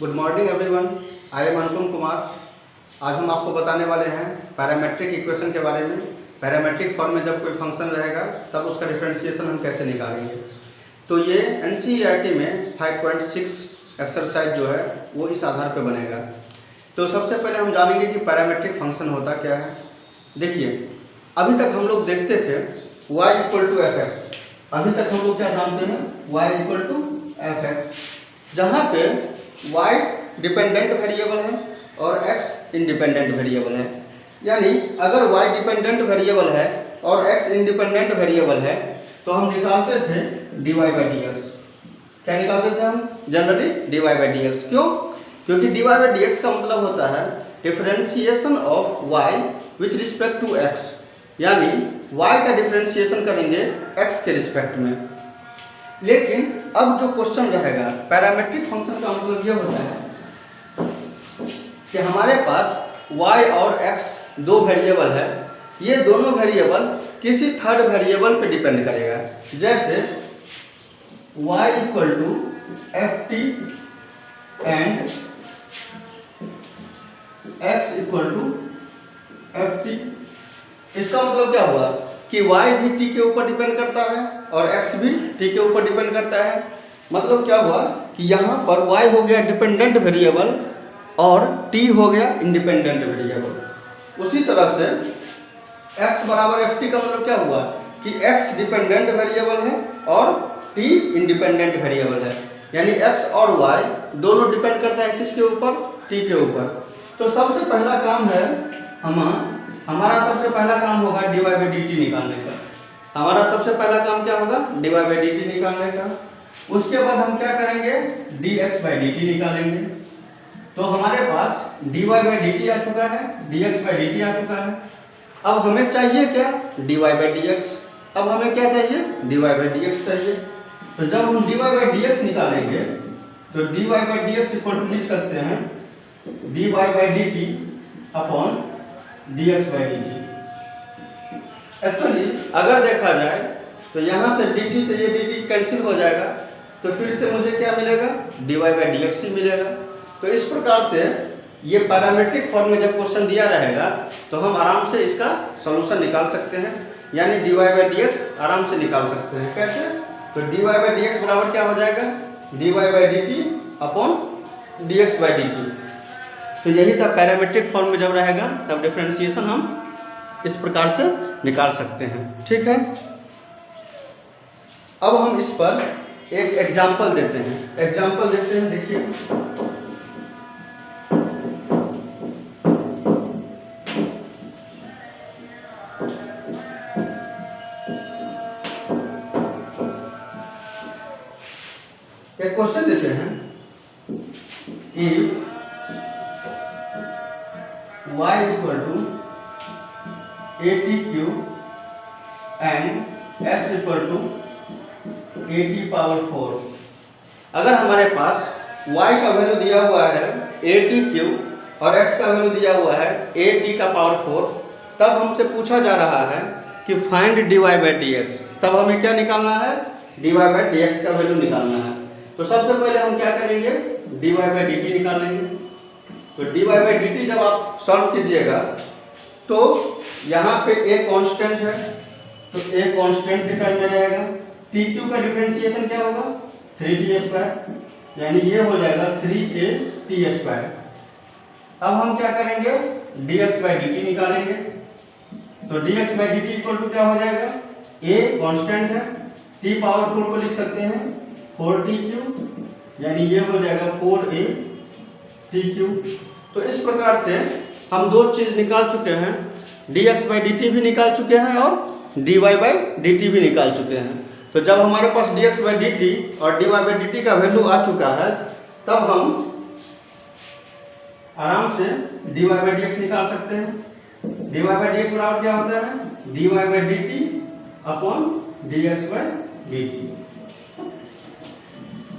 Good morning everyone. I am Anupam Kumar. आज हम आपको बताने वाले हैं पैरामेट्रिक इक्वेशन के बारे में। पैरामेट्रिक फॉर्म में जब कोई फंक्शन रहेगा तब उसका डिफरेंशिएशन हम कैसे निकालेंगे। तो ये एनसीईआरटी में 5.6 एक्सरसाइज जो है वो इस आधार पर बनेगा। तो सबसे पहले हम जानेंगे कि पैरामेट्रिक फंक्शन होता क्या है। देखिए, अभी तक हम लोग देखते थे y = f(x). अभी तक हम लोग क्या जानते हैं, y = f(x), जहाँ पे y डिपेंडेंट वेरिएबल है और x इंडिपेंडेंट वेरिएबल है। यानी अगर y डिपेंडेंट वेरिएबल है और x इंडिपेंडेंट वेरिएबल है तो हम निकालते थे dy/dx। क्या निकालते थे हम? Generally dy/dx। क्यों? क्योंकि dy/dx का मतलब होता है differentiation of y with respect to x, यानी y का डिफरेंशिएशन करेंगे x के रिस्पेक्ट में। लेकिन अब जो क्वेश्चन रहेगा, पैरामेट्रिक फंक्शन का मतलब ये होता है कि हमारे पास y और x दो वेरिएबल है। ये दोनों वेरिएबल किसी थर्ड वेरिएबल पे डिपेंड करेगा। जैसे y = ft and x = ft। इसका मतलब क्या हुआ कि y भी t के ऊपर डिपेंड करता है और x भी t के ऊपर डिपेंड करता है। मतलब क्या हुआ कि यहाँ पर y हो गया डिपेंडेंट वेरिएबल और t हो गया इंडिपेंडेंट वेरिएबल। उसी तरह से x = ft का मतलब क्या हुआ कि x डिपेंडेंट वेरिएबल है और t इंडिपेंडेंट वेरिएबल है। यानी x और y दोनों डिपेंड करता है किसके ऊपर? t के ऊपर। तो सबसे पहला काम है हमारा सबसे पहला काम होगा dy/dt निकालने का। हमारा सबसे पहला काम क्या होगा? dy/dt निकालने का। उसके बाद हम क्या करेंगे? dx/dt निकालेंगे। तो हमारे पास dy/dt आ चुका है, dx/dt आ चुका है। अब हमें चाहिए क्या? dy/dx। अब हमें क्या चाहिए? dy/dx चाहिए। तो जब हम dy/dx निकालेंगे तो dy/dx लिख सकते हैं dy/dt अपॉन dx/dt। एक्चुअली अगर देखा जाए तो यहाँ से dt से ये dt कैंसिल हो जाएगा, तो फिर से मुझे क्या मिलेगा? dy/dx ही मिलेगा। तो इस प्रकार से ये पैरामेट्रिक फॉर्म में जब क्वेश्चन दिया रहेगा तो हम आराम से इसका सॉल्यूशन निकाल सकते हैं, यानी dy/dx आराम से निकाल सकते हैं। कैसे? तो dy/dx बराबर क्या हो जाएगा? dy/dt upon dx/dt। तो यही था, पैरामेट्रिक फॉर्म में जब रहेगा तब डिफरेंशिएशन हम इस प्रकार से निकाल सकते हैं। ठीक है, अब हम इस पर एक एग्जाम्पल देते हैं। देखिए, एक क्वेश्चन देते हैं, if y = at³ and x = at⁴। अगर हमारे पास y का वैल्यू दिया हुआ है at³ और x का वैल्यू दिया हुआ है at⁴, तब हमसे पूछा जा रहा है कि फाइंड dy/dx। तब हमें क्या निकालना है? dy/dx का वैल्यू निकालना है। तो सबसे पहले हम क्या करेंगे? dy/dt निकालेंगे। तो dy/dt जब आप सॉल्व कीजिएगा तो यहाँ पे a कांस्टेंट है, तो a कांस्टेंट टर्म में रहेगा। t³ का डिफरेंशिएशन क्या होगा? 3t², यानी ये हो जाएगा 3at²। अब हम क्या करेंगे? dx/dt निकालेंगे। तो dx/dt = क्या हो जाएगा? a कांस्टेंट है, t⁴ को लिख सकते हैं 4t³, यानी ये हो जाएगा 4at³। तो इस प्रकार से हम दो चीज निकाल चुके हैं, dx/dt भी निकाल चुके हैं और dy/dt भी निकाल चुके हैं। तो जब हमारे पास dx/dt और dy/dt का वैल्यू आ चुका है तब हम आराम से dy/dx निकाल सकते हैं। dy/dx बराबर क्या होता है? dy/dt upon dx/dt।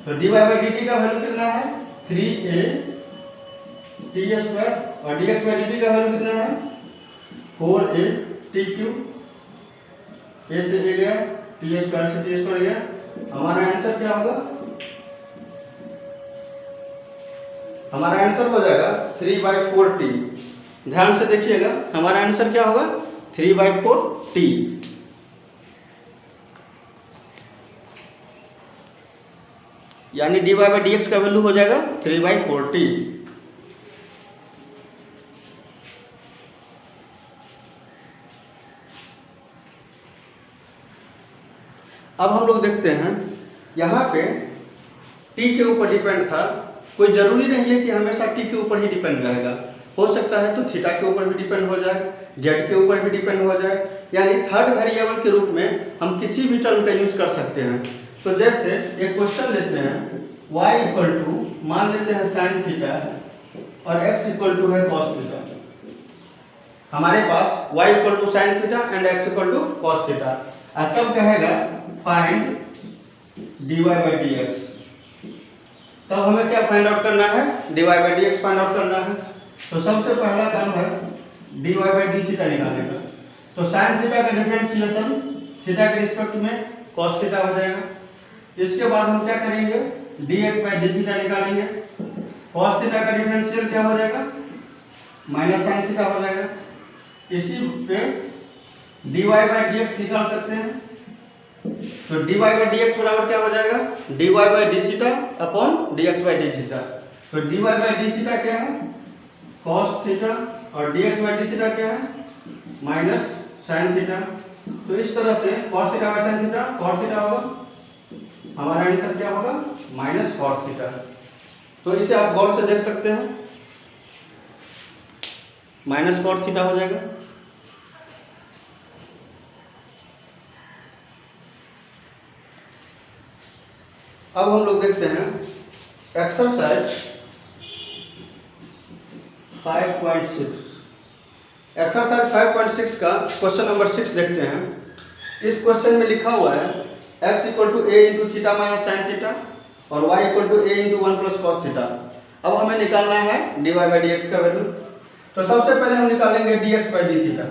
तो dy/dt का वैल्यू कितना है? 3at² और dx/dt का वैल्यू कितना है? 4at³। a से a गया, t² से t² गया। हमारा आंसर क्या होगा? हमारा आंसर हो जाएगा 3/4t। ध्यान से देखिएगा, हमारा आंसर क्या होगा 3/4t। यानी dy/dx का वैल्यू हो जाएगा 3/4t। अब हम लोग देखते हैं यहाँ पे t के ऊपर डिपेंड था, कोई जरूरी नहीं है कि हमेशा t के ऊपर ही डिपेंड रहेगा, हो सकता है तो थीटा के ऊपर भी डिपेंड हो जाए, z के ऊपर भी डिपेंड हो जाए, यानी थर्ड वेरिएबल के रूप में हम किसी भी टर्म का यूज कर सकते हैं। तो जैसे एक क्वेश्चन लेते हैं y इक्वल टू मान लेते हैं साइन थीटा और x इक्वल टू है कॉस थीटा। हमारे पास y equal to sine theta and x equal to cos theta. तब कहेगा फाइंड dy/dx। तब हमें क्या फाइंड आउट करना है, dy/dx फाइंड आउट करना है। तो सबसे पहला काम है dy/d थीटा निकालने का। तो साइन थीटा का डिफरेंशिएशन थीटा के रिस्पेक्ट में कॉस थीटा हो जाएगा। इसके बाद हम क्या करेंगे, dx/d थीटा निकालेंगे। कॉस थीटा का डिफरेंशियल क्या हो जाएगा, माइनस साइन थीटा हो जाएगा। इसी पे dy/dx निकाल सकते हैं। तो dy/dx बराबर क्या हो जाएगा, dy/d theta upon dx/d theta. तो dy/d थीटा क्या है, cos थीटा, और dx/d थीटा क्या है, माइनस साइन थीटा। तो इस तरह से cos theta by sine theta cos theta होगा, हमारा आंसर क्या होगा माइनस cos थीटा। तो इसे आप गौर से देख सकते हैं, माइनस cos थीटा हो जाएगा। अब हम लोग देखते हैं एक्सरसाइज 5.6। एक्सरसाइज 5.6 का क्वेश्चन नंबर 6 देखते हैं। इस क्वेश्चन में लिखा हुआ है x equal to a into theta minus sine theta और y equal to a into 1 plus cos theta. अब हमें निकालना है dy/dx का वैल्यू। तो सबसे पहले हम निकालेंगे dx/d थीटा।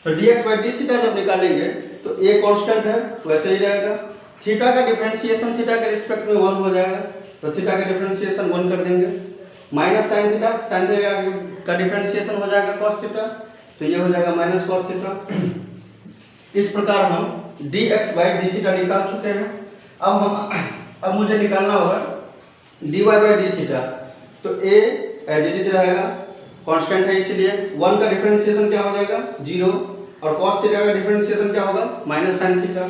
तो dx/d थीटा जब निकालेंगे तो a कांस्टेंट है वैसे ही रहेगा। थीटा का डिफरेंशिएशन थीटा के रिस्पेक्ट में 1 हो जाएगा, तो थीटा का डिफरेंशिएशन 1 कर देंगे। माइनस साइन थीटा का डिफरेंशिएशन हो जाएगा cos थीटा, तो ये हो जाएगा माइनस cos थीटा। इस प्रकार हम dx/d थीटा निकाल चुके हैं। अब मुझे निकालना होगा dy/d थीटा। तो a एज इट इज रहेगा, कांस्टेंट है इसीलिए 1 का डिफरेंशिएशन क्या हो जाएगा 0, और cos थीटा का डिफरेंशिएशन क्या होगा माइनस साइन थीटा।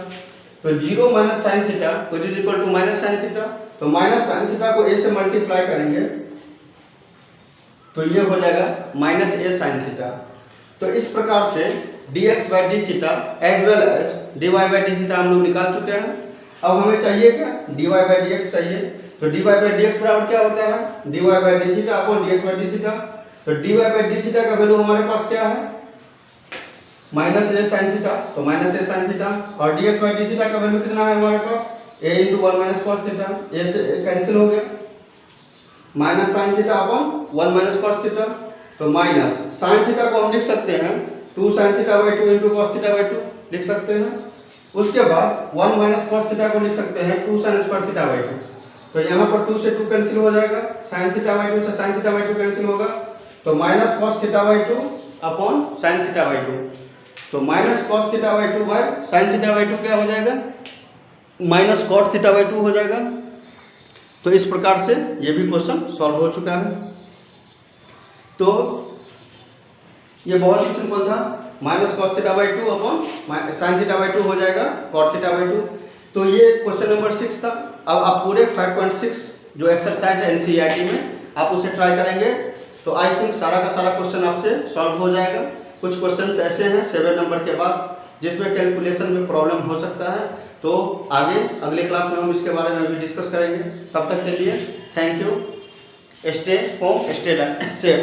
तो 0 minus sine theta which is equal to minus sine theta. तो माइनस साइन थीटा को a से मल्टीप्लाई करेंगे तो ये हो जाएगा माइनस a साइन थीटा। तो इस प्रकार से dx/d theta as well as dy/d theta हम लोग निकाल चुके हैं। अब हमें चाहिए क्या, dy/dx चाहिए। तो dy/dx बराबर क्या होता है, dy/d theta upon dx/d theta. तो dy/d थीटा का वैल्यू हमारे पास क्या है माइनस a साइन थीटा, तो माइनस a साइन थीटा। और dx/d थीटा का वैल्यू कितना है हमारे पास a into 1 minus cos theta. a से कैंसिल हो गया, minus sine theta upon 1 minus cos theta. तो माइनस साइन थीटा को हम लिख सकते हैं 2 sine theta by 2 into cos theta by 2 लिख सकते हैं। उसके बाद 1 माइनस कॉस थीटा को लिख सकते हैं 2 साइन स्क्वायर थीटा बाई 2। तो यहाँ पर 2 से 2 कैंसिल हो जाएगा, साइन थीटा बाई 2 से साइन थीटा बाई 2 कैंसिल होगा। तो minus cos theta by 2 upon sine theta by 2। तो minus cos theta by 2 by sine theta by 2 क्या हो जाएगा माइनस कॉट थीटा बाई 2 हो जाएगा। तो इस प्रकार से ये भी क्वेश्चन सॉल्व हो चुका है। तो ये बहुत ही सिंपल था, minus cos theta by 2 upon sine theta by 2 हो जाएगा कॉट थीटा बाई 2। तो ये क्वेश्चन नंबर 6 था। अब आप पूरे 5.6 जो एक्सरसाइज है एनसीईआरटी में आप उसे ट्राई करेंगे तो आई थिंक सारा का सारा क्वेश्चन आपसे सॉल्व हो जाएगा। कुछ क्वेश्चंस ऐसे हैं 7 नंबर के बाद जिसमें कैलकुलेशन में प्रॉब्लम हो सकता है, तो आगे अगले क्लास में हम इसके बारे में भी डिस्कस करेंगे। तब तक के लिए thank you, stay home stay safe.